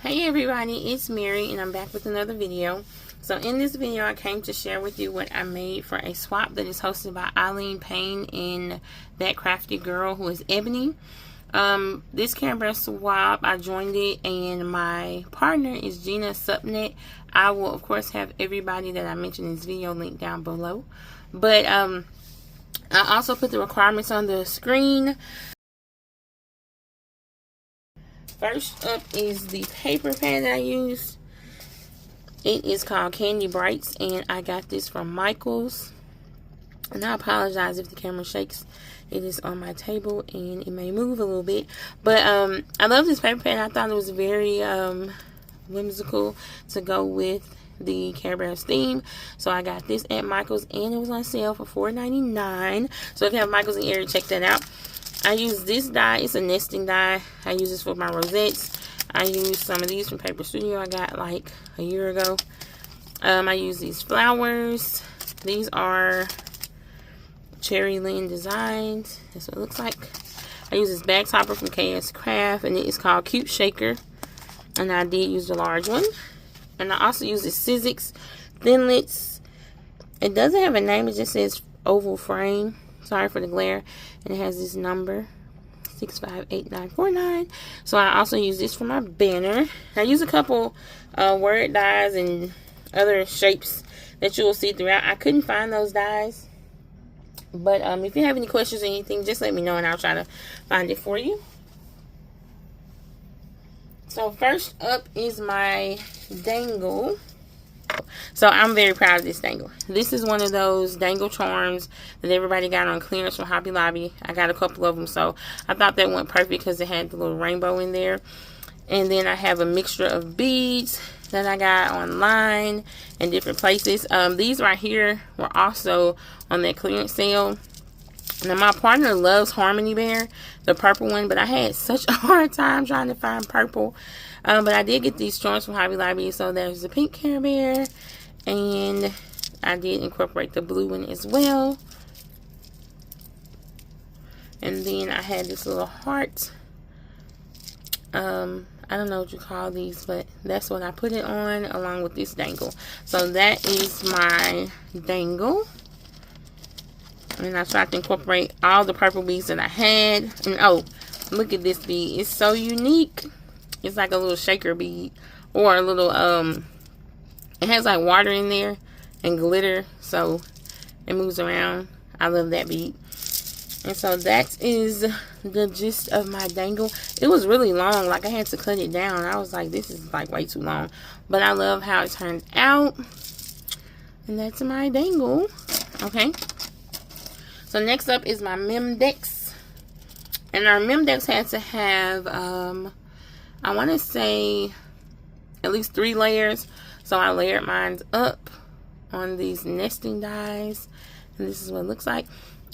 Hey everybody, it's Mary and I'm back with another video. So in this video I came to share with you what I made for a swap that is hosted by Ilene and That Crafty Girl, who is Ebony. This camera swap, I joined it and my partner is Gina Subnet. I will of course have everybody that I mentioned in this video linked down below. But I also put the requirements on the screen. First up is the paper pad that I used. It is called Candy Brights, and I got this from Michael's. And I apologize if the camera shakes. It is on my table, and it may move a little bit. But I love this paper pad. I thought it was very whimsical to go with the Care Bears theme. So I got this at Michael's, and it was on sale for $4.99. So if you have Michael's in the area, check that out. I use this die. It's a nesting die. I use this for my rosettes. I used some of these from Paper Studio I got like a year ago. I use these flowers. These are Cherry Lynn Designs. That's what it looks like. I use this bag topper from KS Craft, and it is called Cute Shaker. And I did use the large one. And I also use this Sizzix Thinlits. It doesn't have a name. It just says oval frame. Sorry for the glare. And it has this number 658949. So I also use this for my banner. I use a couple word dies and other shapes that you will see throughout. I couldn't find those dies, but if you have any questions or anything, just let me know and I'll try to find it for you. So first up is my dangle. So I'm very proud of this dangle. This is one of those dangle charms that everybody got on clearance from Hobby Lobby. I got a couple of them, so I thought that went perfect because it had the little rainbow in there. And then I have a mixture of beads that I got online in different places. These right here were also on that clearance sale. Now my partner loves Harmony Bear, the purple one, but I had such a hard time trying to find purple. But I did get these charms from Hobby Lobby. So there's the pink Care Bear, and I did incorporate the blue one as well. And then I had this little heart. I don't know what you call these, but that's what I put it on along with this dangle. So that is my dangle. And I tried to incorporate all the purple beads that I had. And oh, look at this bead. It's so unique. It's like a little shaker bead. Or a little, it has like water in there and glitter. So it moves around. I love that bead. And so that is the gist of my dangle. It was really long. Like I had to cut it down. I was like, this is like way too long. But I love how it turned out. And that's my dangle. Okay. So next up is my Memdex. And our Memdex had to have, I want to say at least 3 layers. So I layered mine up on these nesting dies. And this is what it looks like.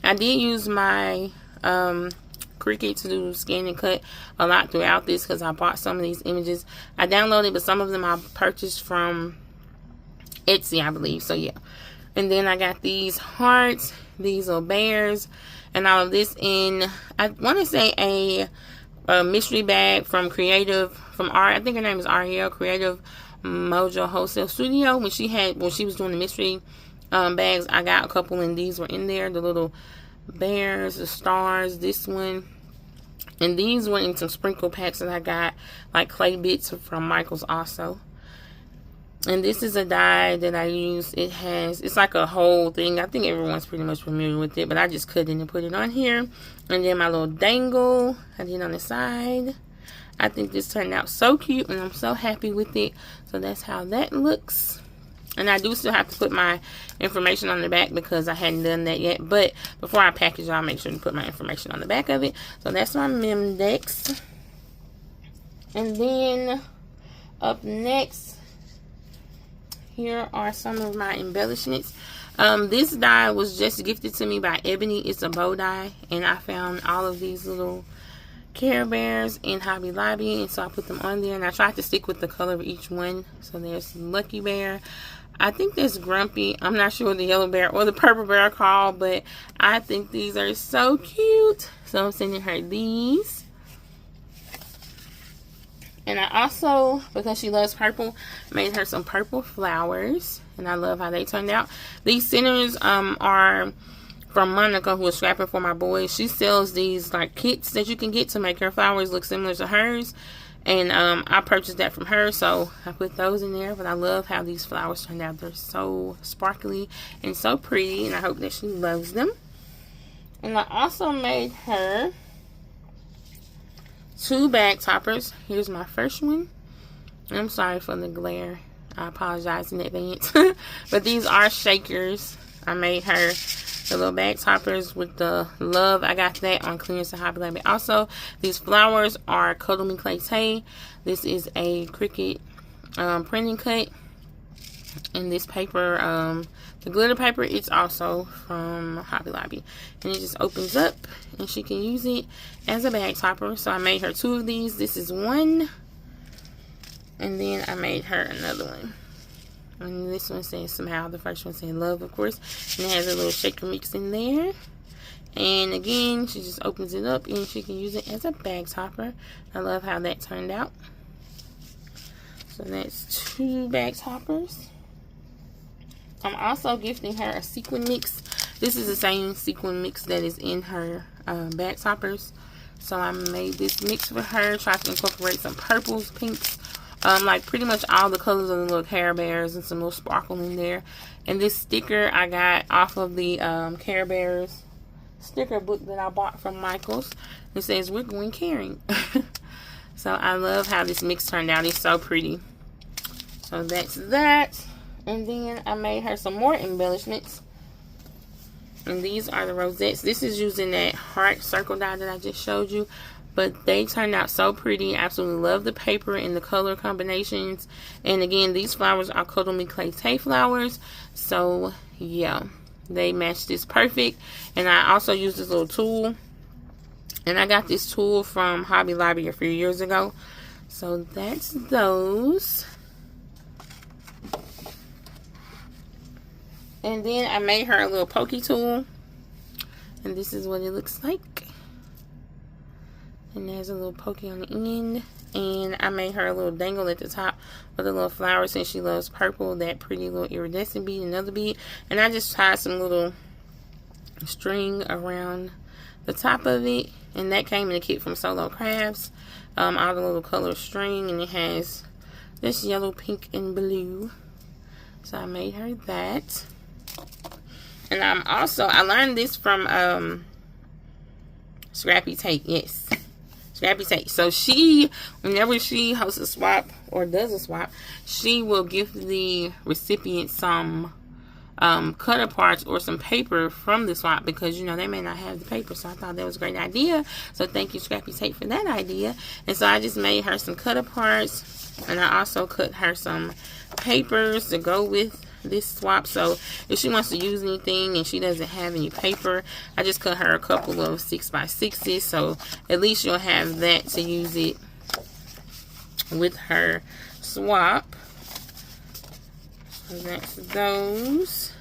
I did use my Cricut to do scan and cut a lot throughout this because I bought some of these images. I downloaded, but some of them I purchased from Etsy, I believe. So yeah. And then I got these hearts, these little bears, and all of this in, I want to say a mystery bag from I think her name is Ariel, Creative Mojo Wholesale Studio. When she was doing the mystery bags, I got a couple, and these were in there. The little bears, the stars, this one. And these were in some sprinkle packs that I got, like clay bits from Michael's also. And this is a die that I use. It's like a whole thing. I think everyone's pretty much familiar with it, but I just cut it and put it on here. And then my little dangle I did on the side. I think this turned out so cute, and I'm so happy with it. So that's how that looks. And I do still have to put my information on the back because I hadn't done that yet. But before I package it, I'll make sure to put my information on the back of it. So that's my Memdex. And then up next, here are some of my embellishments. This die was just gifted to me by Ebony. It's a bow die, and I found all of these little Care Bears in Hobby Lobby, and so I put them on there, and I tried to stick with the color of each one. So there's Lucky Bear. I think there's Grumpy. I'm not sure what the yellow bear or the purple bear are called, but I think these are so cute. So I'm sending her these. And I also, because she loves purple, made her some purple flowers. And I love how they turned out. These centers are from Monica, who is scrapping for my boys. She sells these like kits that you can get to make her flowers look similar to hers. And I purchased that from her, so I put those in there. But I love how these flowers turned out. They're so sparkly and so pretty. And I hope that she loves them. And I also made her 2 bag toppers. Here's my first one. I'm sorry for the glare. I apologize in advance. But these are shakers. I made her the little bag toppers with the love. I got that on clearance at Hobby Lobby. Also, these flowers are Cuddle Me Clay. This is a Cricut printing cut. And this paper, the glitter paper, it's also from Hobby Lobby. And it just opens up and she can use it as a bag topper. So I made her 2 of these. This is one. And then I made her another one. And this one says somehow, the first one said love, of course. And it has a little shaker mix in there. And again, she just opens it up and she can use it as a bag topper. I love how that turned out. So that's 2 bag toppers. I'm also gifting her a sequin mix. This is the same sequin mix that is in her bag toppers. So I made this mix for her. Tried to incorporate some purples, pinks, like pretty much all the colors of the little Care Bears and some little sparkle in there. And this sticker I got off of the Care Bears sticker book that I bought from Michael's. It says, "We're going caring." So I love how this mix turned out. It's so pretty. So that's that. And then I made her some more embellishments. And these are the rosettes. This is using that heart circle die that I just showed you. But they turned out so pretty. I absolutely love the paper and the color combinations. And again, these flowers are Cuddle Me Clay flowers. So, yeah. They match this perfect. And I also used this little tool. And I got this tool from Hobby Lobby a few years ago. So, that's those. And then I made her a little pokey tool. And this is what it looks like. And there's a little pokey on the end. And I made her a little dangle at the top with a little flower, since she loves purple. That pretty little iridescent bead, another bead. And I just tied some little string around the top of it. And that came in a kit from Solo Crafts. All the little color string. And it has this yellow, pink, and blue. So I made her that. And I learned this from Scrappy Take. Yes, Scrappy Take. So whenever she hosts a swap or does a swap, she will give the recipient some cutter parts or some paper from the swap, because you know they may not have the paper. So I thought that was a great idea. So thank you, Scrappy Take, for that idea. And so I just made her some cutter parts, and I also cut her some papers to go with this swap. So if she wants to use anything and she doesn't have any paper, I just cut her a couple of 6x6s, so at least you'll have that to use it with her swap. So that's those.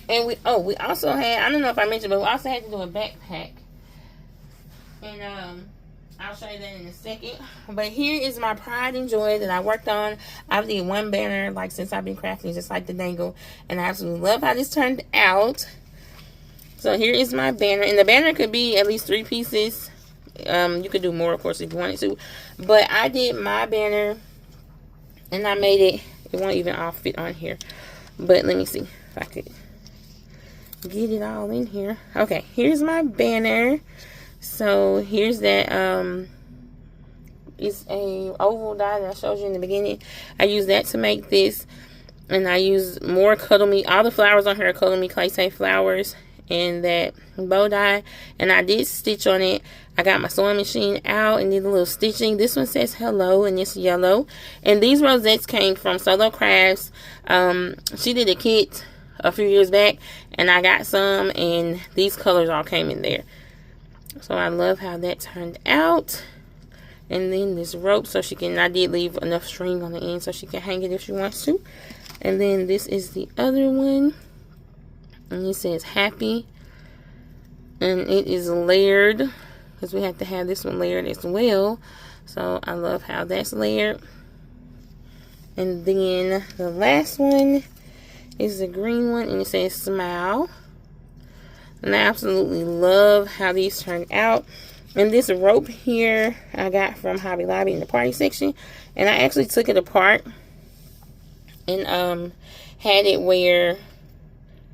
And we also had, I don't know if I mentioned, but we also had to do a backpack. And I'll show you that in a second. But here is my pride and joy that I worked on. I've did one banner like since I've been crafting, just like the dangle. And I absolutely love how this turned out. So here is my banner. And the banner could be at least 3 pieces. You could do more, of course, if you wanted to. But I did my banner. And I made it. It won't even all fit on here. But let me see if I could get it all in here. Okay, here's my banner. So here's that, it's a oval die that I showed you in the beginning. I used that to make this, and I used more Cuddle Me. All the flowers on here are Cuddle Me Clay flowers, and that bow die. And I did stitch on it. I got my sewing machine out and did a little stitching. This one says hello, and it's yellow. And these rosettes came from Solo Crafts. She did a kit a few years back, and I got some, and these colors all came in there. So I love how that turned out. And then this rope, so she can, I did leave enough string on the end so she can hang it if she wants to. And then this is the other one. And it says happy. And it is layered because we have to have this one layered as well. So I love how that's layered. And then the last one is the green one, and it says smile. And I absolutely love how these turned out. And this rope here I got from Hobby Lobby in the party section, and I actually took it apart and had it where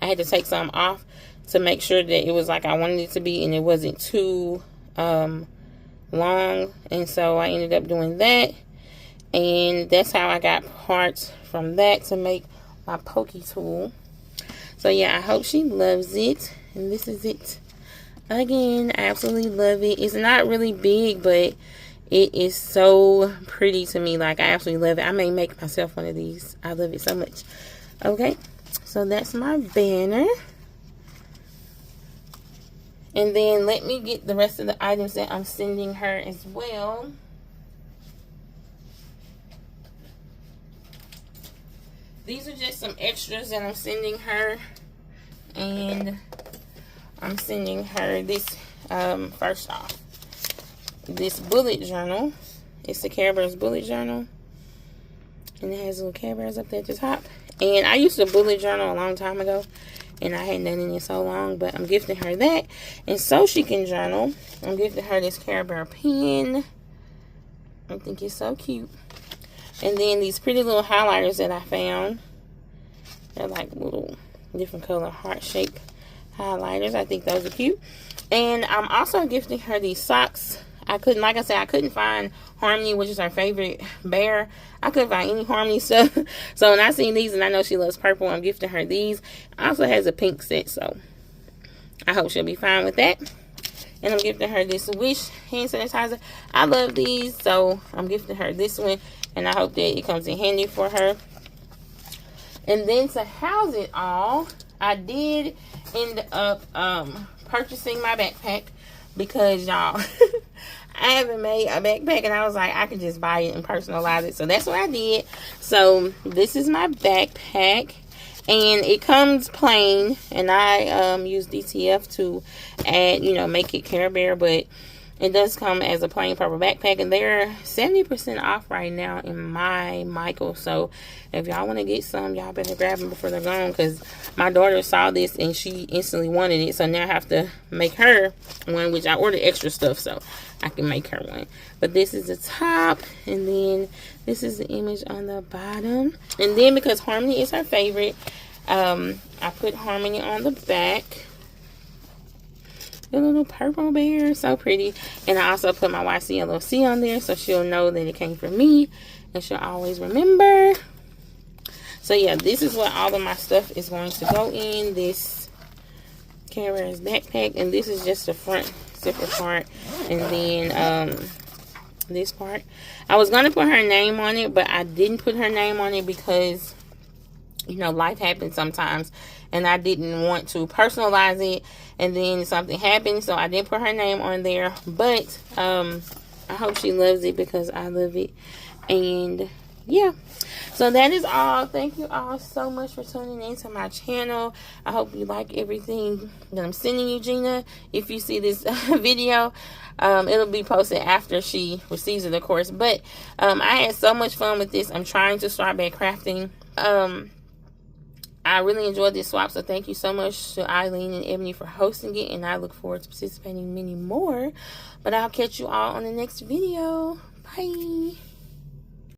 I had to take some off to make sure that it was like I wanted it to be, and it wasn't too long. And so I ended up doing that, and that's how I got parts from that to make my pokey tool. So yeah, I hope she loves it. And this is it. Again, I absolutely love it. It's not really big, but it is so pretty to me. Like, I absolutely love it. I may make myself one of these. I love it so much. Okay, so that's my banner. And then let me get the rest of the items that I'm sending her as well. These are just some extras that I'm sending her. And I'm sending her this, first off, this bullet journal. It's the Care Bears bullet journal. And it has little Care Bears up there at the top. And I used a bullet journal a long time ago, and I hadn't done it in so long, but I'm gifting her that. And so she can journal, I'm gifting her this Care Bear pen. I think it's so cute. And then these pretty little highlighters that I found. They're like little different color heart-shaped highlighters. I think those are cute. And I'm also gifting her these socks. Like I said, I couldn't find Harmony, which is her favorite bear. I couldn't find any Harmony stuff. So when I seen these, and I know she loves purple, I'm gifting her these. Also has a pink set, so I hope she'll be fine with that. And I'm gifting her this Wish hand sanitizer. I love these, so I'm gifting her this one, and I hope that it comes in handy for her. And then to house it all, I did end up purchasing my backpack, because y'all, I haven't made a backpack, and I was like, I could just buy it and personalize it. So that's what I did. So this is my backpack, and it comes plain, and I use DTF to add, make it Care Bear, but it does come as a plain purple backpack, and they're 70% off right now in my Michael. So if y'all want to get some, y'all better grab them before they're gone, because my daughter saw this and she instantly wanted it. So now I have to make her one, which I ordered extra stuff so I can make her one. But this is the top, and then this is the image on the bottom. And then because Harmony is her favorite, I put Harmony on the back. The little purple bear, so pretty. And I also put my YCLOC on there, so she'll know that it came from me, and she'll always remember. So yeah, this is what all of my stuff is going to go in this Care Bears backpack. And this is just the front zipper part, and then this part. I was gonna put her name on it, but I didn't put her name on it because life happens sometimes, and I didn't want to personalize it and then something happened, so I didn't put her name on there. But I hope she loves it, because I love it. And yeah, so that is all. Thank you all so much for tuning into my channel. I hope you like everything that I'm sending you, Gina. If you see this video, it'll be posted after she receives it, of course. But I had so much fun with this. I'm trying to start back crafting. I really enjoyed this swap, so thank you so much to Ilene and Eboney for hosting it, and I look forward to participating in many more. But I'll catch you all on the next video. Bye.